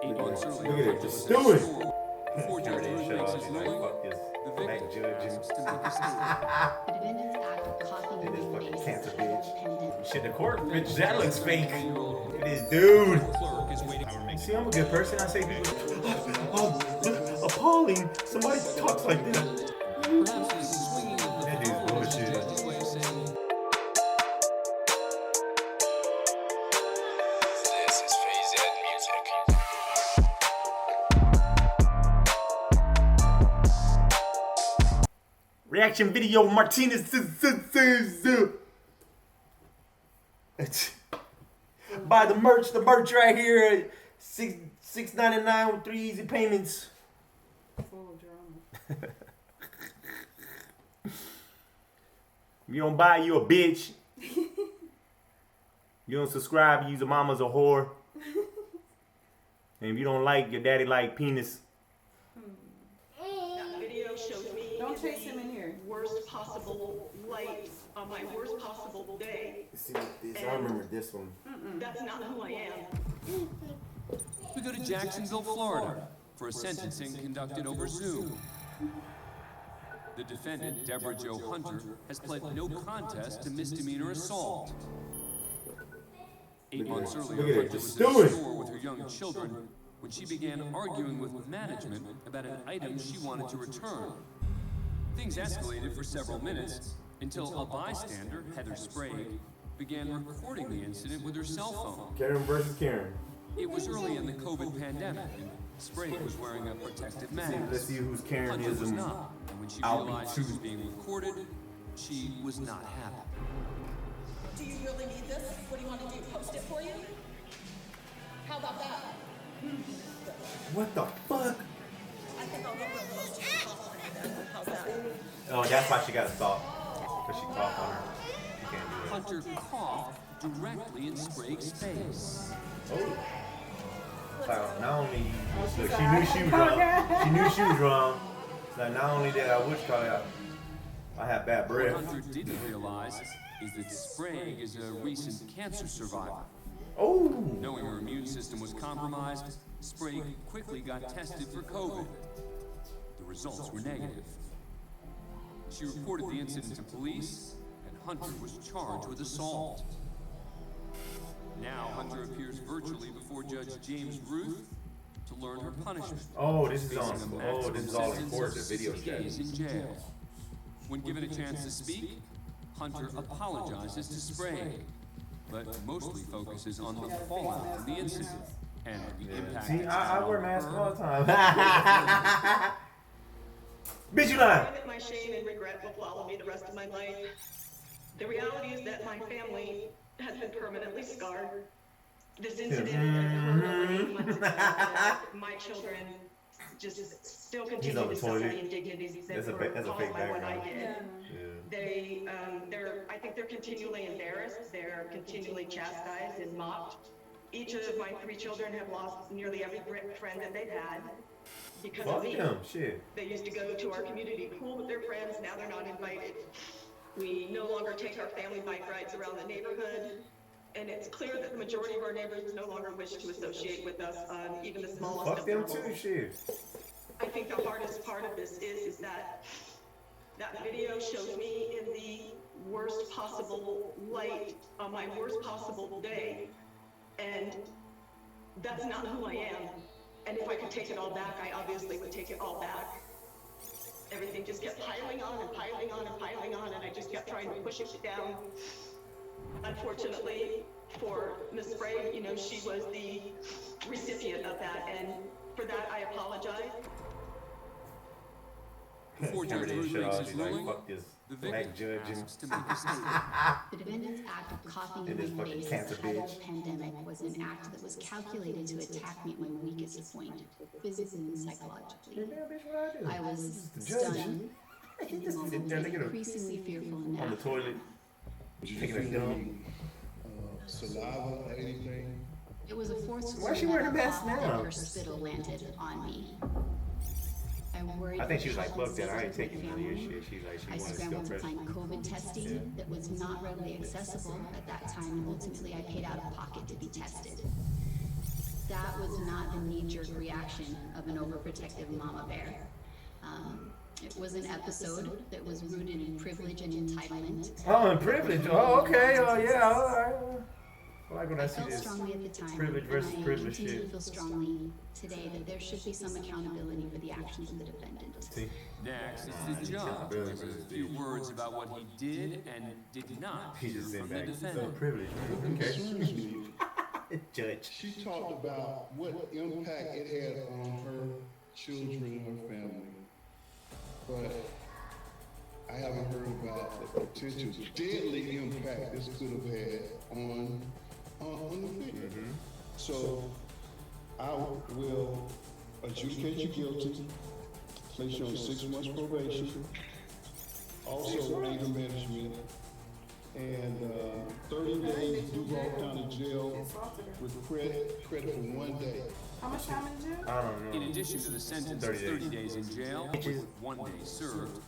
8 months earlier, Look at it, just do it. Before Judge Ruth makes his ruling, the victim asks to make a statement. The defendant's act of coughing in the face Cancer ahead of bitch. the pandemic. Shit, the court, bitch, that looks fake. Look Look at this dude. Clerk is waiting. See, I'm a good person. I say people, appalling. Somebody talks like that. Perhaps he's swinging at the That dude's phone as a bullshit. judge's way of saying, This is Phase Ed Music. Reaction video Martinez. Buy the merch right here. $6.99 with 3 easy payments. Full of drama. If you don't buy, you a bitch. You don't subscribe, you your mama's a whore. And if you don't like, your daddy like penis. That video shows me Don't in chase the him in here. worst possible light on my worst possible day. See this? I remember this one. That's not who I am. we go to Jacksonville, Florida, for a sentencing conducted over Zoom. The defendant, Deborah Jo Hunter, has pled no contest to misdemeanor assault. 8 months earlier, Look at it, Hunter just was in do a it. store with her young children when she began arguing with management about an item she wanted to return. Things escalated for several minutes until a bystander, Heather Sprague, began recording the incident with her cell phone. Karen versus Karen. It was early in the COVID pandemic, and Sprague was wearing a protective mask. Let's see whose Karen Hunter is was and not, and when she I'll be realized she too. was being recorded, she was not happy. Do you really need this? What do you want to do? Post it for you? How about that? What the fuck? I think I'll get real close to your cough on you then. How's that? Oh, that's why she got stopped. Because she coughed on her. You can't do that. Hunter coughed directly in Sprague's face. Oh. So not only look, she knew she was wrong. She knew she was wrong. So not only did I call it out, I had bad What breath. Hunter didn't realize is that Sprague is a recent cancer survivor. Oh. Knowing her immune system was compromised, Sprague quickly got tested for COVID. The results were negative. She reported the incident to police, and Hunter was charged with assault. Now Hunter appears virtually before Judge James Ruth to learn her punishment. Oh, this is Facing on. a Oh, maximum this is all in sentence court. of The video 60 chat. days in jail. When given a chance to speak, Hunter apologizes to Sprague, but mostly focuses on the fallout from the incident and the impact. See, it's I had wear on masks her all the time. Bitch, you lying. I that my shame and regret will follow me the rest of my life. The reality is that my family has been permanently scarred. This incident occurred over 8 months ago. And my children just still continue on the to suffer toilet. the indignities that That's a were that's a caused fake by what I background. did. I think they're continually embarrassed. They're continually chastised and mocked. Each of my 3 children have lost nearly every friend that they've had because of Fuck me. them, shit. They used to go to our community pool with their friends. Now they're not invited. We no longer take our family bike rides around the neighborhood. And it's clear that the majority of our neighbors no longer wish to associate with us on even the smallest Fuck of them levels. too, shit. I think the hardest part of this is that video shows me in the worst possible light on my worst possible day. And that's not who I am. And if I could take it all back, I obviously would take it all back. Everything just kept piling on and piling on and piling on, and I just kept trying to push it down. Unfortunately for Ms. Sprague, you know, she was the recipient of that, and for that I apologize. Before Judge Everything Ruth shit makes off, his she's like, ruling, fuck this the black victim judge and asks to make a statement. The defendant's act of coughing in And this my fucking face cancer ahead of bitch. the pandemic was an act that was calculated to attack me at my weakest point, physically and psychologically. Damn, bitch, what I do? I was This is the judge. stunned and Just sitting there, look at her. increasingly fearful and On the toilet. Did you Taking a feel dump. any saliva or anything? It was a forceful Why is she wearing a mask cough now? that her spittle landed on me. I worried. I think she was for like, health fuck that, I ain't safety of taking my none of your family. shit. She's like, she I wanted to scrambled still to press. find COVID testing that was not readily accessible at that time, and ultimately I paid out of pocket to be tested. That was not the knee-jerk reaction of an overprotective mama bear. It was an episode that was rooted in privilege and entitlement. Oh, and privilege. Oh, okay. Oh, yeah. All right. I like when I see felt this strongly at the time, privilege versus and I privilege continue to shit. feel strongly today that there should be some accountability for the actions of the defendant. See? Next, it's the judge who gives a few words about what he did and did not He hear just from sitting the back. So defendant. privilege. What Okay. concerns me, Judge. she talked about what impact it had on her children and her family. But I haven't heard about the potential deadly impact this could have had on the victim. So I will adjudicate you guilty, place you on 6 months probation, also anger management, and 30 days you walk down to jail with credit for 1 day. How much time in jail? I don't know. In addition to the sentence of 30 days in jail with 1 day served,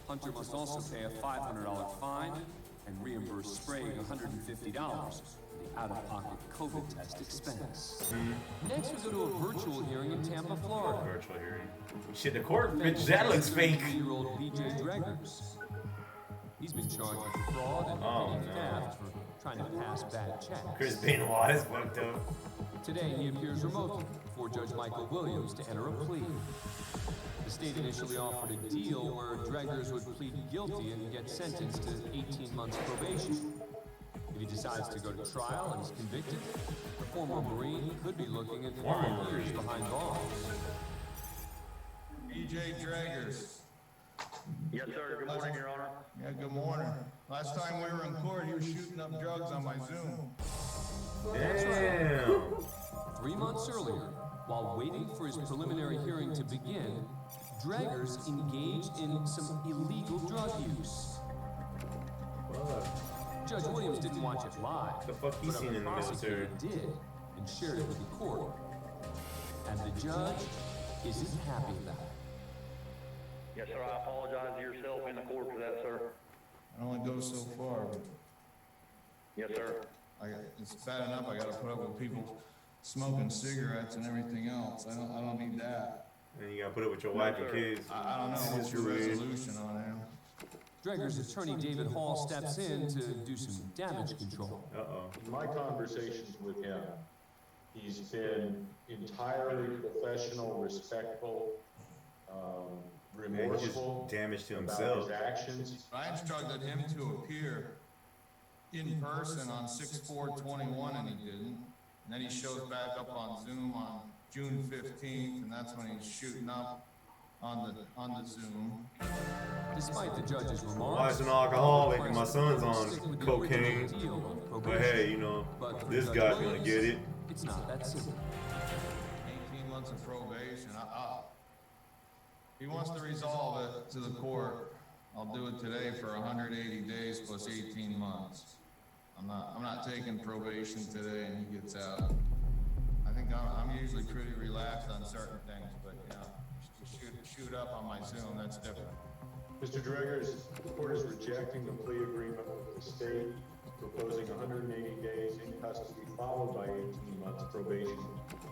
Hunter must also pay a $500 fine and reimburse Sprague $150 for the out-of-pocket COVID test expense. Next, we go to a virtual hearing in Tampa, Florida. Virtual hearing. Shit, the court, bitch, that looks fake. 33-year-old BJ Dreggers. He's been charged with fraud and petty theft for trying to pass bad checks. Chris Benoit is fucked up. Today, he appears remotely before Judge Michael Williams to enter a plea. The state initially offered a deal where Dreggers would plead guilty and get sentenced to 18 months probation. If he decides to go to trial and is convicted, the former Marine could be looking at 5 years behind bars. BJ Dreggers. Yes, sir. Good morning, Your Honor. Yeah, good morning. Last time we were in court, you were shooting up drugs on my Zoom. Damn. 3 months earlier, while waiting for his preliminary hearing to begin, Dreggers engaged in some illegal drug use. Judge Williams didn't watch it live. The fuck he but seen other in the military? prosecutors did and shared it with the court. And the judge isn't happy about it. Yes, sir. I apologize to yourself in the court for that, sir. I only go so far, but Yes, sir. it's bad enough I gotta put up with people smoking cigarettes and everything else. I don't need that. And you gotta put it with your wife and kids. I don't know what's your resolution on him. Dreggers' attorney David Hall steps in to do some damage control. Uh-oh. In my conversations with him, he's been entirely professional, respectful, Man, he just remorseful damage to about himself. his actions. I instructed him to appear in person on 6/4/21 and he didn't. And then he shows back up on Zoom on June 15th, and that's when he's shooting up on the Zoom. Despite the judge's My remarks, wife's an alcoholic and my son's on cocaine. But hey, you know, this guy's gonna get it. It's not that simple. 18 months of probation. He wants to resolve it to the court. I'll do it today for 180 days plus 18 months. I'm not taking probation today and he gets out. I think I'm usually pretty relaxed on certain things, but you know, shoot up on my Zoom, that's different. Mr. Dreggers, the court is rejecting the plea agreement with the state, proposing 180 days in custody followed by 18 months probation.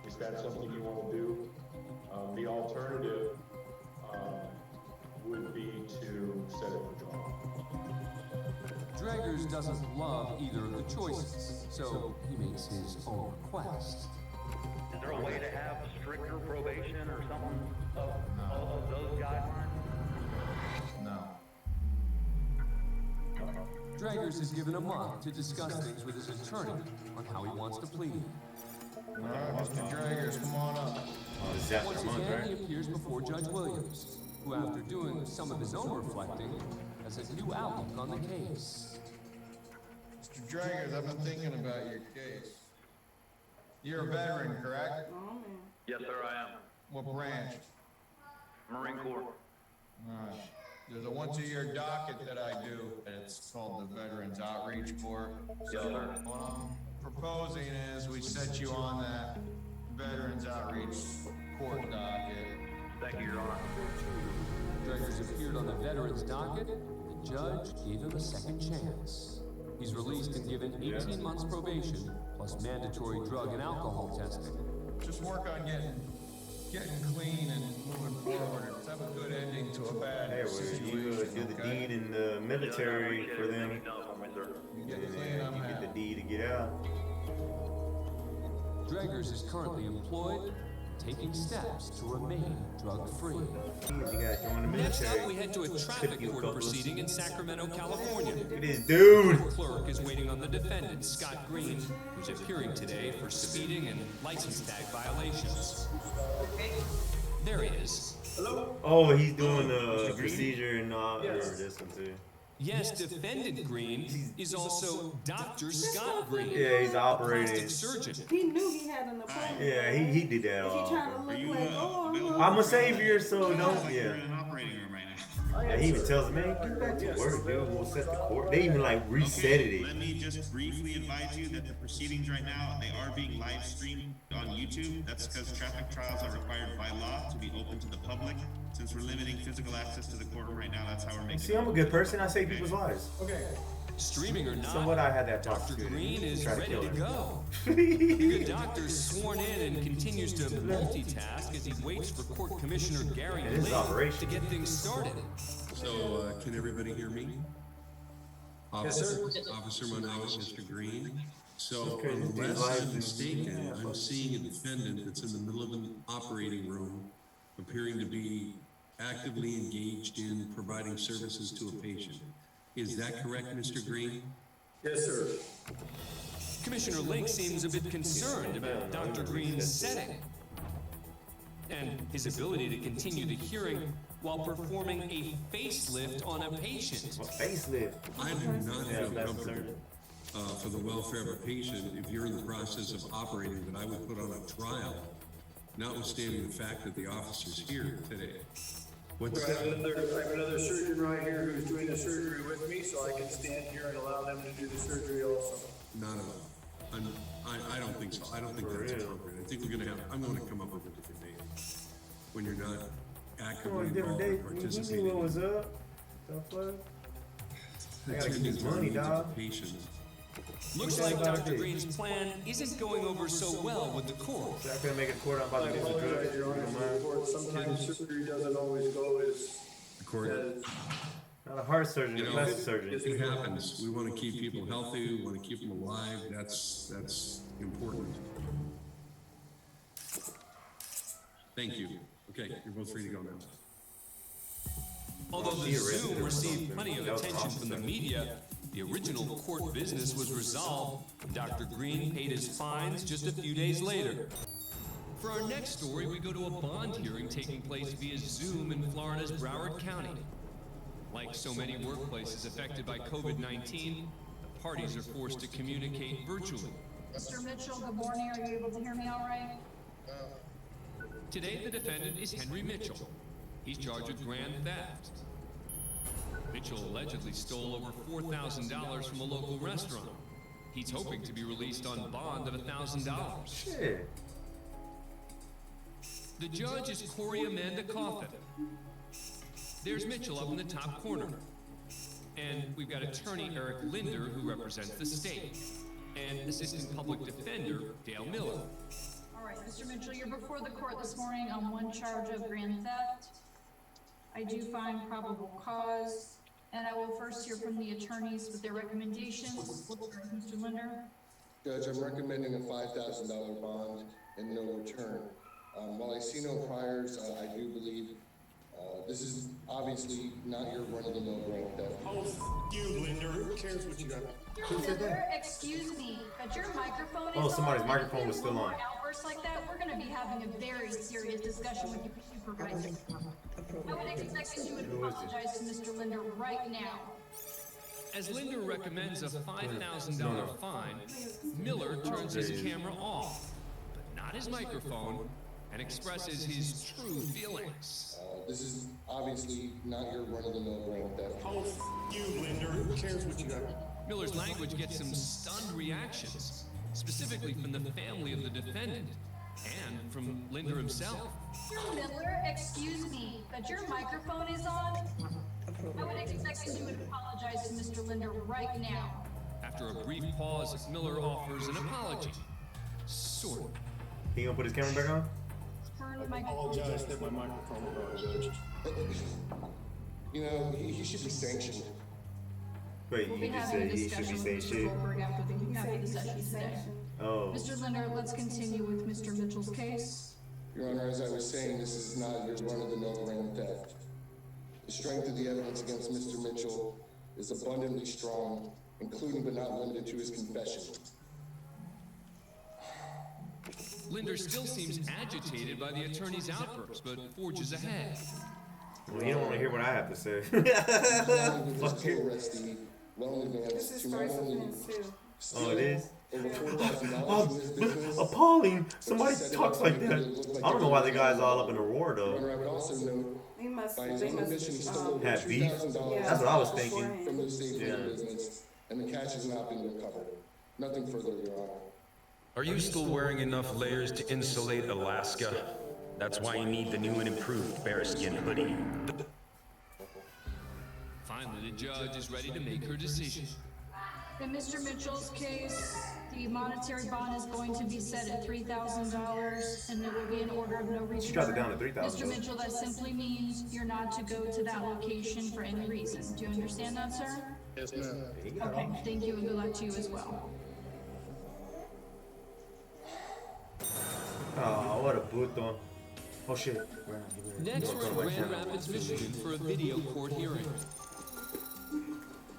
Is that something you want to do? The alternative would be to set it for trial. Dreggers doesn't love either of the choices, so he makes his own request. Is there a way to have stricter probation or something of those guidelines? No. Dreggers is given a month to discuss things with his attorney on how he wants to plead. All right, Mr. Dreggers, come on up. Oh, this is after Once a month, again, he right? appears before Judge Williams, who, after doing some of his own reflecting, has a new outlook on the case. Mr. Dreggers, I've been thinking about your case. You're a veteran, correct? Oh, man. Yes, sir, I am. What branch? Marine Corps. All right. There's a once-a-year docket that I do, and it's called the Veterans Outreach Court. Yes, sir. What I'm proposing is we set you on that Veterans Outreach Court docket. Thank you, Your Honor. Dreggers appeared on the veterans docket, and the judge gave him a second chance. He's released and given 18 months probation, plus mandatory drug and alcohol testing. just work on getting clean and moving forward. Let's have a good ending to a bad Hey, well, situation. you do the deed in the military for them, You and get clean, then I'm you get the happy. deed to get out. Dreggers is currently employed, taking steps to remain drug-free. You gotta join the Next military. up, we head to a Tip traffic you a court couple of- proceeding in Sacramento, California. Look at this dude. The clerk is waiting on the defendant, Scott Green, who's appearing today for speeding and license tag violations. There he is. Oh, he's doing the procedure and this one too. Yes, defendant Green is also Dr. Scott Green. Yeah, he's a operating. plastic surgeon. He knew he had an appointment. Yeah, he did that. Is he trying to look like, oh, I'm a savior, so don't. Like Yeah. you're in an operating room right now. Yeah, he even tells me, man, get back to work, dude. We'll set the court. They even like reset it. Let me just briefly advise you that the proceedings right now, they are being live streamed on YouTube. That's because traffic trials are required by law to be open to the public. Since we're limiting physical access to the courtroom right now, that's how we're making See, I'm a good person. I save people's lives. Streaming or not, So what? I had that Dr. prosecutor Green is try to ready kill to her. go. The good doctor's sworn in and continues to multitask as he waits for Court Commissioner Gary And this is Lynn operation. to get things started. So, can everybody hear me? Officer Monroe, Mr. Green. So, unless I'm mistaken, I'm seeing a defendant that's in the middle of an operating room, appearing to be actively engaged in providing services to a patient. Is that correct, Mr. Green? Yes, sir. Commissioner Link seems a bit concerned about Dr. Green's setting and his ability to continue the hearing while performing a facelift on a patient. A facelift. I do not Yeah, feel that's comfortable for the welfare of a patient if you're in the process of operating that I would put on a trial, notwithstanding the fact that the officer's here today. What's I have another surgeon right here who's doing the surgery with me, so I can stand here and allow them to do the surgery also. Not at all. I don't think so. I don't think that's appropriate. I think I'm going to come up with a different date when you're not actively Different involved day. in You participating knew what was in up. The fuck? I gotta attending get this money, to the needs of dog. the patient. Looks like Dr. Green's plan isn't going over so well with the court. I couldn't make it to court. I'm about to get the drug. Your Honor, the court, sometimes surgery doesn't always go as, The court, Not a heart surgeon, You a know, plastic surgeon. it happens. We want to keep people healthy. We want to keep them alive. That's important. Thank you. Okay, you're both free to go now. Although the Zoom received plenty of attention from the media, the original court business was resolved, and Dr. Green paid his fines just a few days later. For our next story, we go to a bond hearing taking place via Zoom in Florida's Broward County. Like so many workplaces affected by COVID-19, the parties are forced to communicate virtually. Mr. Mitchell, good morning. Are you able to hear me all right? Today, the defendant is Henry Mitchell. He's charged with grand theft. Mitchell allegedly stole over $4,000 from a local restaurant. He's hoping to be released on bond of $1,000. Shit. The judge is Corey Amanda Coffin. There's Mitchell up in the top corner. And we've got attorney Eric Linder, who represents the state, and assistant public defender Dale Miller. All right, Mr. Mitchell, you're before the court this morning on one charge of grand theft. I do find probable cause, and I will first hear from the attorneys with their recommendations. Mr. Linder? Judge, I'm recommending a $5,000 bond and no return. While I see no priors, I do believe this is obviously not your run-of-the-mill grand theft. Oh, you, Linder, who cares what you got? Linder, excuse me, but your microphone is Oh, somebody's on, microphone and was if still there's on. one more outburst like that, we're gonna be having a very serious discussion with your supervisor. I would expect you to apologize to Mr. Linder right now. As Linder recommends a $5,000 fine, Miller turns his camera off, but not his microphone, and expresses his true feelings. This is obviously not your run-of-the-mill grand theft. Oh, you, Linder, who cares what you got? Miller's language gets some stunned reactions, specifically from the family of the defendant, and from Linder himself. Miller, excuse me, but your microphone is on. I would expect you to apologize to Mr. Linder right now. After a brief pause, Miller offers an apology. Sort of. He gonna put his camera back on? Turn I my. apologize that my microphone was on, Judge. You know, he should be sanctioned. Wait, We'll you be just having said a he should be discussion saying with Mr. shit? Goldberg after the session today. Oh. Mr. Linder, let's continue with Mr. Mitchell's case. Your Honor, as I was saying, this is not your run-of-the-mill grand theft. The strength of the evidence against Mr. Mitchell is abundantly strong, including but not limited to his confession. Linder still seems agitated by the attorney's outburst, but forges ahead. Well, you don't want to hear what I have to say. Fuck it. This is first offense too. Oh, it is? $4,000 appalling. Somebody talks like that. I don't know why the guy's all up in a roar, though. I would also note, They must by his own admission, he stole over Had beef? $2,000 That's what I was thinking. from the state Yeah. business, and the cash has not been recovered. Nothing further, Your Honor. Are you still wearing enough layers to insulate Alaska? That's why you need the new and improved bearskin hoodie. Finally, the judge is ready to make her decision. In Mr. Mitchell's case, the monetary bond is going to be set at $3,000, and there will be an order of no return. She dropped it down to $3,000. Mr. Mitchell, that simply means you're not to go to that location for any reason. Do you understand that, sir? Yes, ma'am. Okay, thank you, and good luck to you as well. Oh, what a puto. Oh, shit. Next, we're in Grand Rapids, Michigan for a video court hearing.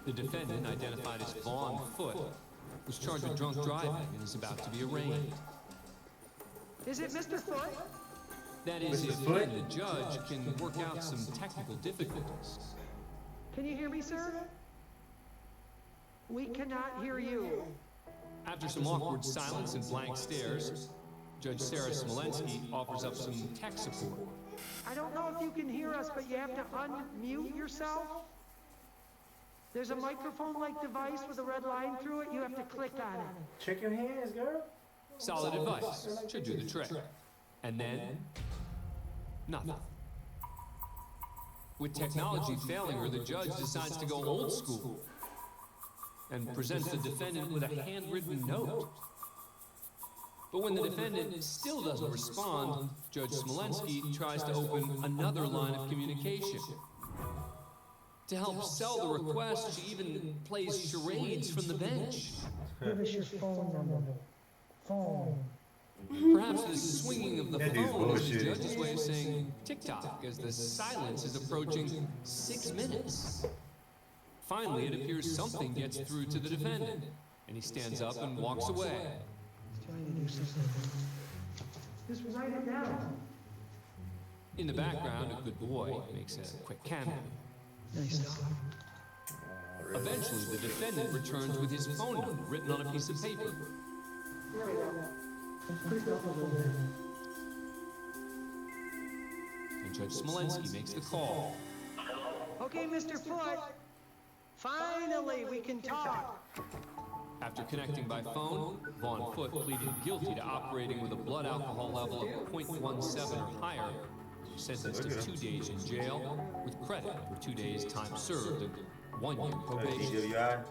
The defendant, identified as Vaughn Foote, was charged with drunk driving and is about to be arraigned. Is it Mr. Foote? That is, Mr. if he Foote? and the judge can work out some technical difficulties. Can you hear me, sir? We cannot hear you. After some awkward silence and blank stares, Judge Sarah Smolensky offers up some tech support. I don't know if you can hear us, but you have to unmute yourself. There's a microphone-like device with a red line through it. You have to click on it. Check your hands, girl. Solid advice. Should do the trick. And then, nothing. With technology failing her, the judge decides to go old school and presents the defendant with a handwritten note. But when the defendant still doesn't respond, Judge Smolensky tries to open another line of communication. To help sell the request, she even plays charades from the bench. Give us your phone number. Phone. Perhaps the swinging of the phone is the judge's way of saying tick-tock as the silence is approaching 6 minutes. Finally, it appears something gets through to the defendant, and he stands up and walks away. Trying to do something. Just write it down. In the background, a good boy makes a quick cameo. Nice dog. Eventually, the defendant returns with his phone number written on a piece of paper. There we go. Click up a little bit. And Judge Smolensky makes the call. Okay, Mr. Foote. Finally, we can talk. After connecting by phone, Vaughn Foote pleaded guilty to operating with a blood alcohol level of 0.17 or higher, sentenced to 2 days in jail, with credit for 2 days time served and 1 year probation. DWI?